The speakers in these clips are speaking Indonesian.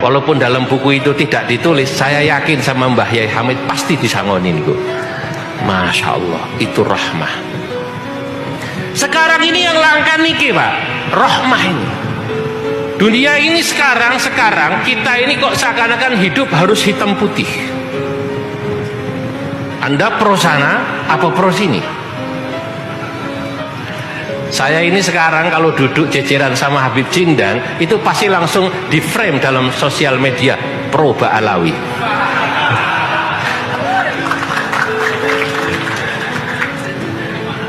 Walaupun dalam buku itu tidak ditulis, saya yakin sama Mbah Yai Hamid pasti disangonin kok. Masya Allah, itu rahmah. Sekarang ini yang langka niki Pak, rahmah ini. Dunia ini sekarang kita ini kok seakan-akan hidup harus hitam putih. Anda pro sana apa pro sini? Saya ini sekarang kalau duduk ceceran sama Habib Cindang itu pasti langsung di frame dalam sosial media pro Ba'alawi.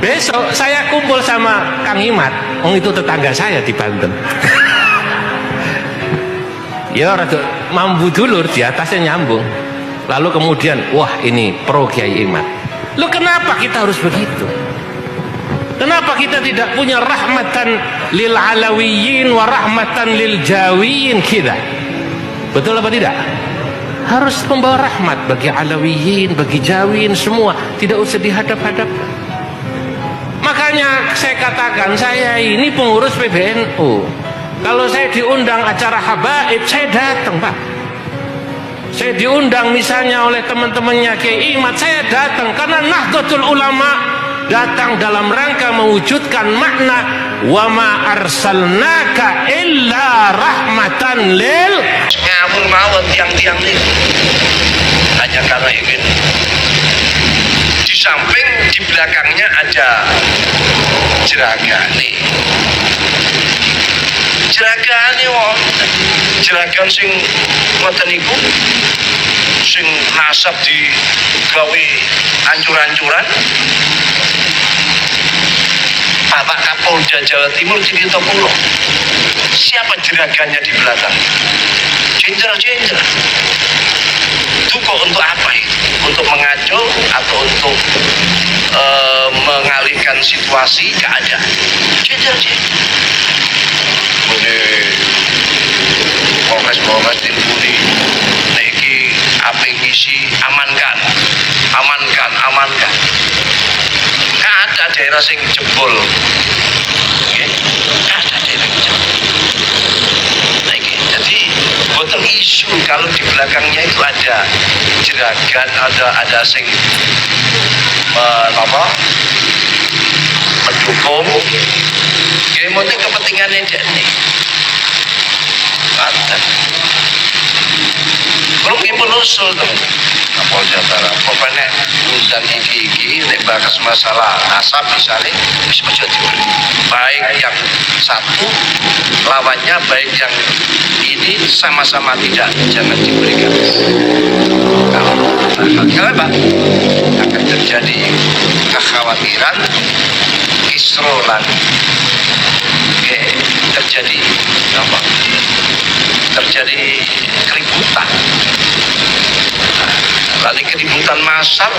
Besok saya kumpul sama Kang Imat, itu tetangga saya di Banten. Ya rada mambu dulur, di atasnya nyambung. Lalu kemudian wah ini pro Kiai Imat. Loh kenapa kita harus begitu? Kenapa kita tidak punya rahmatan lil alawiyin wa rahmatan lil jawiyin kita? Betul apa tidak? Harus membawa rahmat bagi alawiyin, bagi jawiyin semua, tidak usah dihadap-hadap. Makanya saya katakan saya ini pengurus PBNU. Kalau saya diundang acara habaib, saya datang Pak. Saya diundang misalnya oleh teman-temannya Kiai Imat, saya datang karena Nahdlatul Ulama datang dalam rangka mewujudkan makna wa ma arsalnaka illa rahmatan lil ngawur mawon tiang-tiang ini hanya karena ingin di samping di belakangnya ada jeragane jeragan sing ngoten niku sing nasab digawe ancur-ancuran. Bapak Kapolda Jawa Timur Tirto Pulo. Siapa jeragannya di belakang? Jenderal-jenderal. Itu kok untuk apa itu? Untuk mengacu atau untuk mengalihkan situasi keadaan? Jenderal-jenderal. Ini Polres Timpuri niki apa ngisi amankan. Ada daerah sing jebol. Nggih. Ada daerah yang jebol. Nah, jadi boten isu kalau di belakangnya itu ada jeragan, ada sing mendukung. Nggih mboten kepentingannya dene. Ada. Belum pun usul teman. Kapolda Barat, pokoknya undang iki nek bahas masalah nasab misalnya wis aja diberi. Baik yang satu lawannya, baik yang ini sama-sama tidak, jangan diberikan. Kalau Pak akan terjadi kekhawatiran kisrolan, terjadi apa? Terjadi keributan. Lalu keributan massal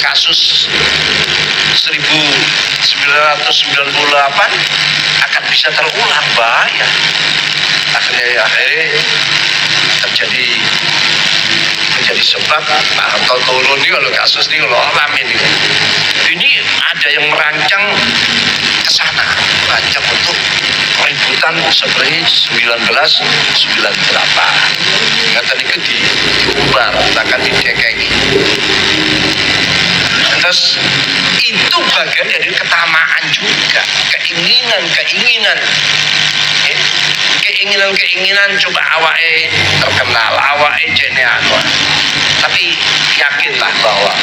kasus 1998 akan bisa terulang, bahaya. Akhirnya terjadi menjadi sebab atau turun ini kalau kasus ini kalau alamin ini ada yang merancang ke sana, merancang untuk keributan seperti 1998. Kata itu diubar, akan didekengi. Terus itu bagian dari ketamaan juga, keinginan coba awake terkenal, awake jene anu. Tapi yakinlah bahwa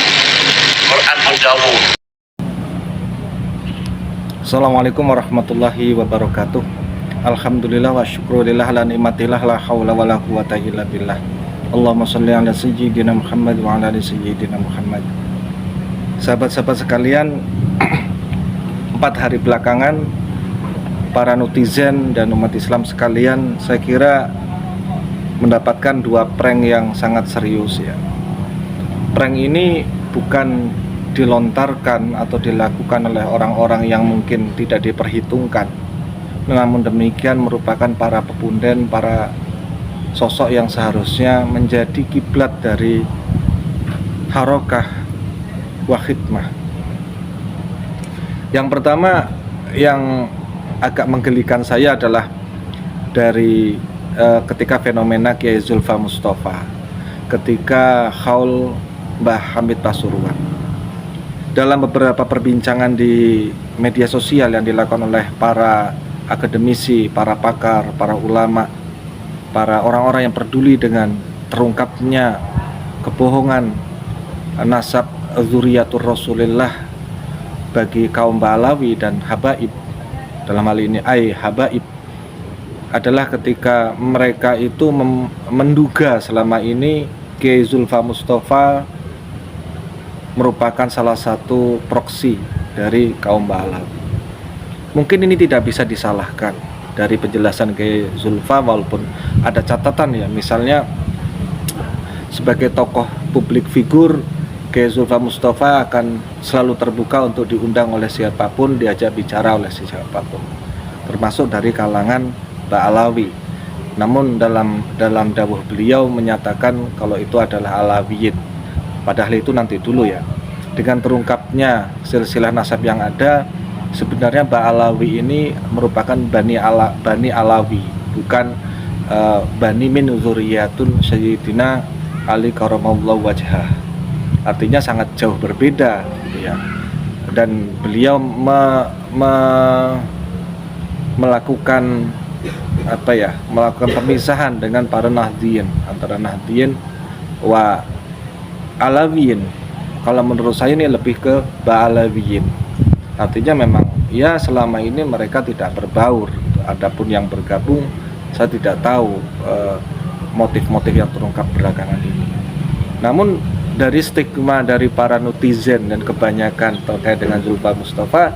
Quran berdawuh. Assalamualaikum warahmatullahi wabarakatuh. Alhamdulillah wa syukurillah ala nikmatillah la haula wa la quwata illa billah. Allahumma sholli ala sayyidina Muhammad wa ala ali sayyidina Muhammad. Sahabat-sahabat sekalian, 4 hari belakangan para netizen dan umat Islam sekalian saya kira mendapatkan 2 prank yang sangat serius ya. Prank ini bukan dilontarkan atau dilakukan oleh orang-orang yang mungkin tidak diperhitungkan, namun demikian merupakan para pepunden, para sosok yang seharusnya menjadi kiblat dari harokah wa khidmah. Yang pertama yang agak menggelikan saya adalah dari ketika fenomena Kiai Zulfa Mustafa, ketika haul Mbah Hamid Pasuruan. Dalam beberapa perbincangan di media sosial yang dilakukan oleh para akademisi, para pakar, para ulama, para orang-orang yang peduli dengan terungkapnya kebohongan nasab Dzurriyyatur Rasulillah bagi kaum Ba'alawi dan Habaib, dalam hal ini Habaib, adalah ketika mereka itu menduga selama ini Kiai Zulfa Mustafa merupakan salah satu proksi dari kaum Ba'alawi. Mungkin ini tidak bisa disalahkan dari penjelasan Kiai Zulfa, walaupun ada catatan ya, misalnya sebagai tokoh publik figur, Kiai Zulfa Mustafa akan selalu terbuka untuk diundang oleh siapapun, diajak bicara oleh siapapun, termasuk dari kalangan Ba'alawi. Namun dalam dawuh beliau menyatakan kalau itu adalah Alawiyin. Padahal itu nanti dulu ya. Dengan terungkapnya silsilah nasab yang ada, sebenarnya Ba'alawi ini merupakan Bani Alawi, bukan Bani min Dzurriyyatun Sayyidina Ali Karamallahu wajhah. Artinya sangat jauh berbeda gitu ya. Dan beliau melakukan melakukan pemisahan dengan para Nahdliyin, antara Nahdliyin wa Alawiyin. Kalau menurut saya ini lebih ke Ba'alawiyin. Artinya memang ya selama ini mereka tidak berbaur gitu. Adapun yang bergabung, saya tidak tahu motif-motif yang terungkap belakangan ini. Namun dari stigma dari para netizen dan kebanyakan terkait dengan Zulfa Mustafa,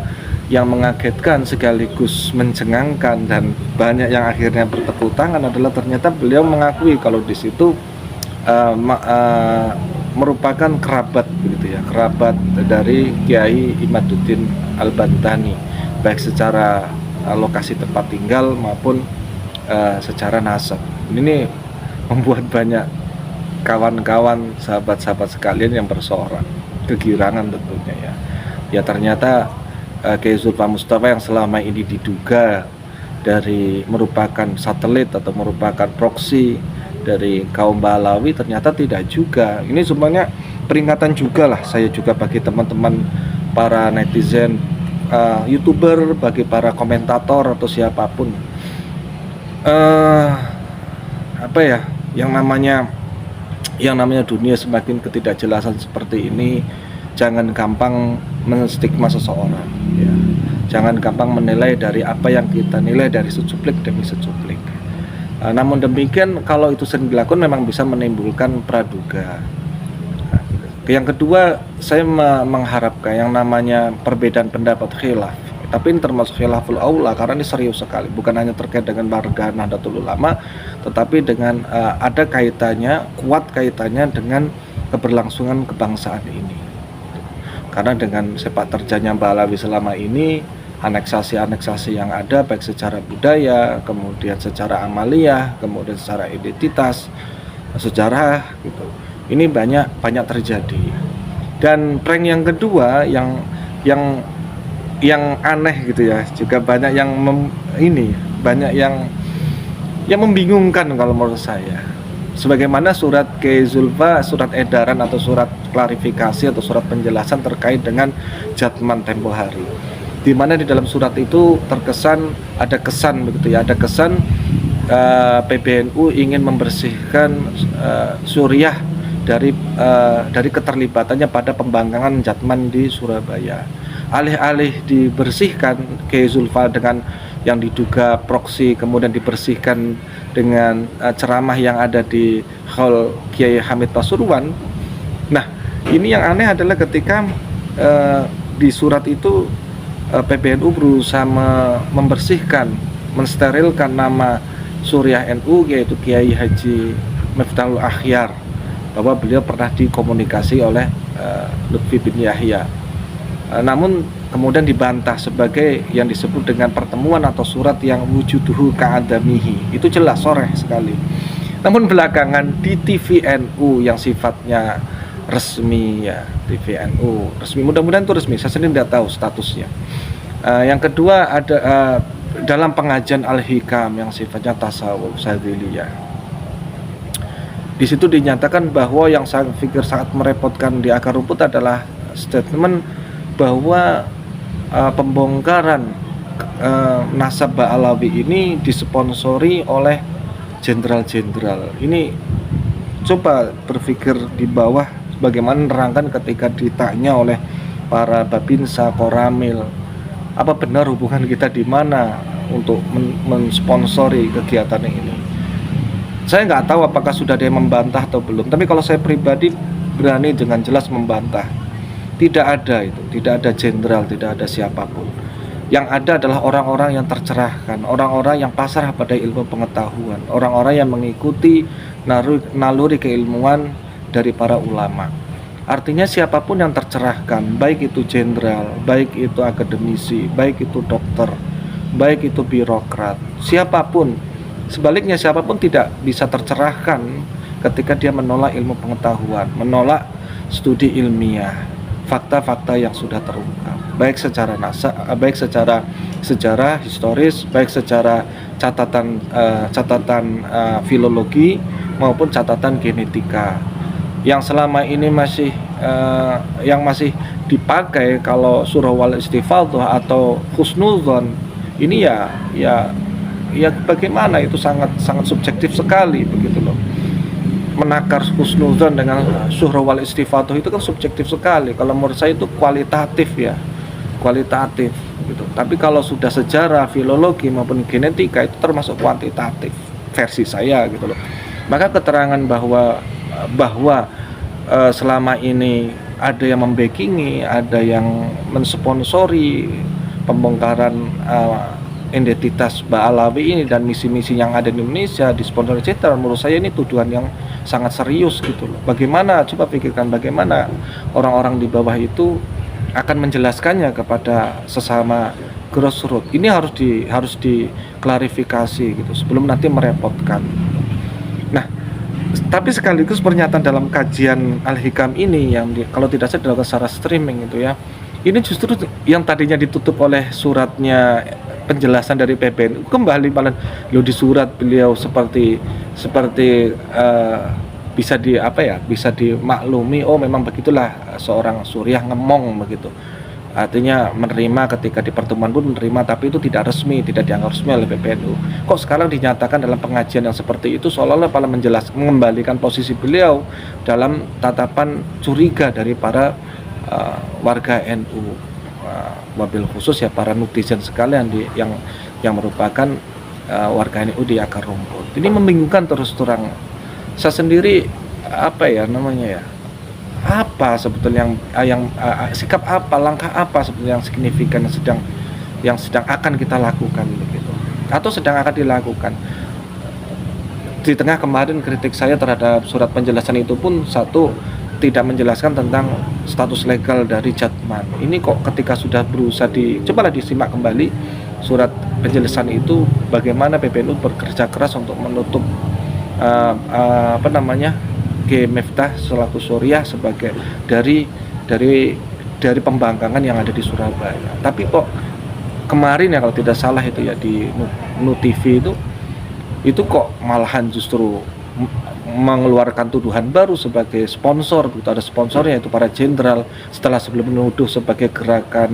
yang mengagetkan sekaligus mencengangkan dan banyak yang akhirnya bertepuk tangan adalah ternyata beliau mengakui kalau di situ merupakan kerabat begitu ya, kerabat dari Kiai Imaduddin Al-Bantani, baik secara lokasi tempat tinggal maupun secara nasab. Ini membuat banyak kawan-kawan, sahabat-sahabat sekalian yang bersorak, kegirangan tentunya ya. Ya ternyata Kiai Zulfa Mustafa yang selama ini diduga dari merupakan satelit atau merupakan proksi dari kaum Ba'alawi, ternyata tidak juga. Ini semuanya peringatan juga lah, saya juga bagi teman-teman para netizen, YouTuber, bagi para komentator atau siapapun. Yang namanya dunia semakin ketidakjelasan seperti ini, jangan gampang menstigma seseorang ya. Jangan gampang menilai dari apa yang kita nilai dari secuplik demi secuplik. Namun demikian, kalau itu sering dilakukan memang bisa menimbulkan praduga. Yang kedua, saya mengharapkan yang namanya perbedaan pendapat khilaf, tapi ini termasuk khilaful aula karena ini serius sekali, bukan hanya terkait dengan warga Nahdlatul Ulama, tetapi dengan ada kaitannya, kuat kaitannya dengan keberlangsungan kebangsaan ini. Karena dengan sepak terjangnya Ba'alawi selama ini, aneksasi-aneksasi yang ada baik secara budaya, kemudian secara amaliyah, kemudian secara identitas, sejarah gitu. Ini banyak terjadi. Dan prank yang kedua yang aneh gitu ya, juga banyak yang membingungkan kalau menurut saya. Sebagaimana surat Kiai Zulfa, surat edaran atau surat klarifikasi atau surat penjelasan terkait dengan jatman tempo hari, di mana di dalam surat itu ada kesan PBNU ingin membersihkan Suriah dari keterlibatannya pada pembangkangan jatman di Surabaya. Alih-alih dibersihkan Kiai Zulfa dengan yang diduga proksi, kemudian dibersihkan dengan ceramah yang ada di Hall Kiai Hamid Pasuruan. Nah, ini yang aneh adalah ketika di surat itu PBNU berusaha membersihkan, mensterilkan nama Suriah NU, yaitu Kiai Haji Miftahul Akhyar, bahwa beliau pernah dikomunikasi oleh Lutfi bin Yahya. Namun kemudian dibantah sebagai yang disebut dengan pertemuan atau surat yang wujuduhu ka'adamihi. Itu jelas, soreh sekali. Namun belakangan di TVNU yang sifatnya resmi ya, TVNU resmi, mudah-mudahan itu resmi, saya sendiri tidak tahu statusnya. Yang kedua ada dalam pengajian Al-Hikam yang sifatnya tasawuf Sadziliyah, di situ dinyatakan bahwa yang saya pikir sangat merepotkan di akar rumput adalah statement bahwa pembongkaran nasab Ba'alawi ini disponsori oleh jenderal-jenderal. Ini coba berpikir di bawah bagaimana nerangkan ketika ditanya oleh para babinsa, koramil, apa benar hubungan kita di mana untuk mensponsori kegiatan ini. Saya nggak tahu apakah sudah ada yang membantah atau belum, tapi kalau saya pribadi berani dengan jelas membantah. Tidak ada itu, tidak ada jenderal, tidak ada siapapun. Yang ada adalah orang-orang yang tercerahkan, orang-orang yang pasrah pada ilmu pengetahuan, orang-orang yang mengikuti naluri keilmuan dari para ulama. Artinya siapapun yang tercerahkan, baik itu jenderal, baik itu akademisi, baik itu dokter, baik itu birokrat, siapapun, sebaliknya siapapun tidak bisa tercerahkan ketika dia menolak ilmu pengetahuan, menolak studi ilmiah, fakta-fakta yang sudah terungkap, baik secara baik secara sejarah historis, baik secara catatan filologi maupun catatan genetika yang selama ini masih dipakai. Kalau surah wal istifadhah atau husnudzon ini ya bagaimana, itu sangat subjektif sekali begitu loh. Menakar husnudzon dengan surah wal istifadhah itu kan subjektif sekali. Kalau menurut saya itu kualitatif gitu. Tapi kalau sudah sejarah, filologi maupun genetika itu termasuk kuantitatif versi saya gitu loh. Maka keterangan bahwa selama ini ada yang membackingi, ada yang mensponsori pembongkaran identitas Ba'alawi ini dan misi-misi yang ada di Indonesia disponsori etc. Menurut saya ini tuduhan yang sangat serius gitu loh. Bagaimana, coba pikirkan bagaimana orang-orang di bawah itu akan menjelaskannya kepada sesama grassroots. Ini harus diklarifikasi gitu sebelum nanti merepotkan. Nah, tapi sekaligus pernyataan dalam kajian Al-Hikam ini yang kalau tidak salah dilakukan secara streaming itu ya. Ini justru yang tadinya ditutup oleh suratnya penjelasan dari PBNU kembali malah di surat beliau seperti bisa dimaklumi, oh memang begitulah seorang suriah ngemong begitu. Artinya menerima ketika di pertemuan pun menerima, tapi itu tidak resmi, tidak dianggap resmi oleh PBNU. Kok sekarang dinyatakan dalam pengajian yang seperti itu seolah-olah malah mengembalikan posisi beliau dalam tatapan curiga dari para warga NU, wabil khusus ya para netizen sekalian yang merupakan warga NU di akar rumput. Ini membingungkan terus terang. Saya sendiri apa sebetulnya yang sikap apa, langkah apa sebetulnya yang signifikan yang sedang akan kita lakukan begitu, atau sedang akan dilakukan. Di tengah kemarin kritik saya terhadap surat penjelasan itu pun tidak menjelaskan tentang status legal dari Jatman. Ini kok ketika sudah berusaha cobalah disimak kembali surat penjelasan itu, bagaimana PBNU bekerja keras untuk menutup G. Miftah selaku Suriah sebagai dari pembangkangan yang ada di Surabaya. Tapi kok kemarin ya kalau tidak salah itu ya di Nu TV itu kok malahan justru mengeluarkan tuduhan baru sebagai sponsor, ada sponsornya yaitu para jenderal, setelah sebelum menuduh sebagai gerakan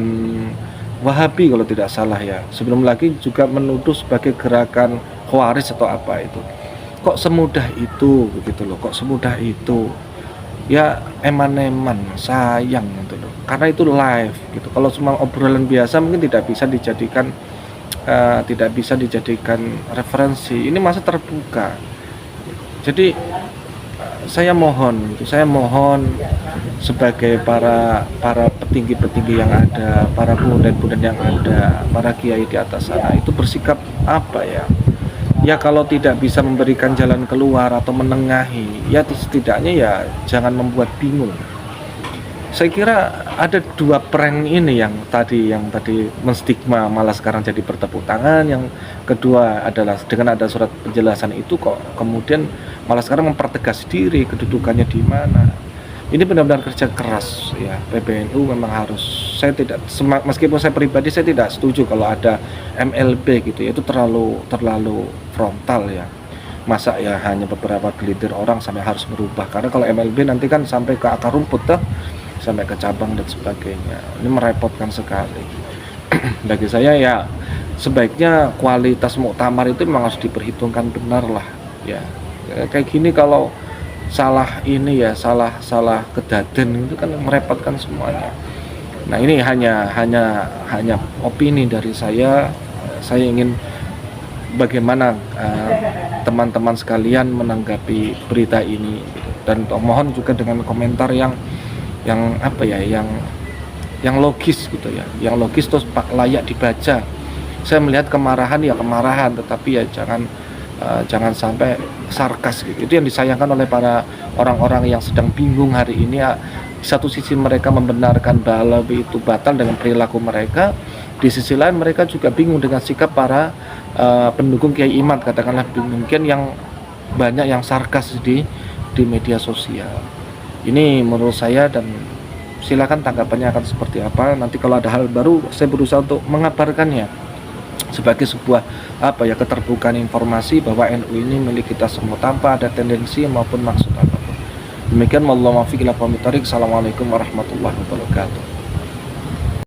Wahabi kalau tidak salah ya, sebelum lagi juga menuduh sebagai gerakan Khawarij atau apa itu. Kok semudah itu begitu loh, kok semudah itu ya, eman-eman sayang gitu loh, karena itu live gitu. Kalau cuma obrolan biasa mungkin tidak bisa dijadikan referensi, ini masa terbuka. Jadi saya mohon sebagai para petinggi-petinggi yang ada, para budan-budan yang ada, para kiai di atas sana itu bersikap ya kalau tidak bisa memberikan jalan keluar atau menengahi, ya setidaknya ya jangan membuat bingung. Saya kira ada dua prank ini yang tadi menstigma malah sekarang jadi bertepuk tangan. Yang kedua adalah dengan ada surat penjelasan itu kok kemudian malah sekarang mempertegas diri kedudukannya di mana. ini benar-benar kerja keras ya. PBNU memang harus, saya tidak, meskipun saya pribadi saya tidak setuju kalau ada MLB gitu ya, itu terlalu frontal ya. Masa ya hanya beberapa gelintir orang sampai harus merubah, karena kalau MLB nanti kan sampai ke akar rumput tuh, sampai ke cabang dan sebagainya. Ini merepotkan sekali. Bagi saya ya sebaiknya kualitas muktamar itu memang harus diperhitungkan benar lah ya. Kayak gini kalau salah ini ya, salah kedaden itu kan merepotkan semuanya. Nah ini hanya opini dari saya. Saya ingin bagaimana teman-teman sekalian menanggapi berita ini gitu. Dan mohon juga dengan komentar yang apa ya, yang logis gitu ya, yang logis terus layak dibaca. Saya melihat kemarahan ya kemarahan, tetapi ya jangan sampai sarkas gitu. Itu yang disayangkan oleh para orang-orang yang sedang bingung hari ini ya. Di satu sisi mereka membenarkan bahwa itu batal dengan perilaku mereka, di sisi lain mereka juga bingung dengan sikap para pendukung Kiai Imad, katakanlah mungkin yang banyak yang sarkas di media sosial. Ini menurut saya, dan silakan tanggapannya akan seperti apa. Nanti kalau ada hal baru saya berusaha untuk mengabarkannya sebagai sebuah keterbukaan informasi bahwa NU ini milik kita semua tanpa ada tendensi maupun maksud apapun. Demikian, wallahu muwaffiq ila aqwamit thoriq. Assalamualaikum warahmatullahi wabarakatuh.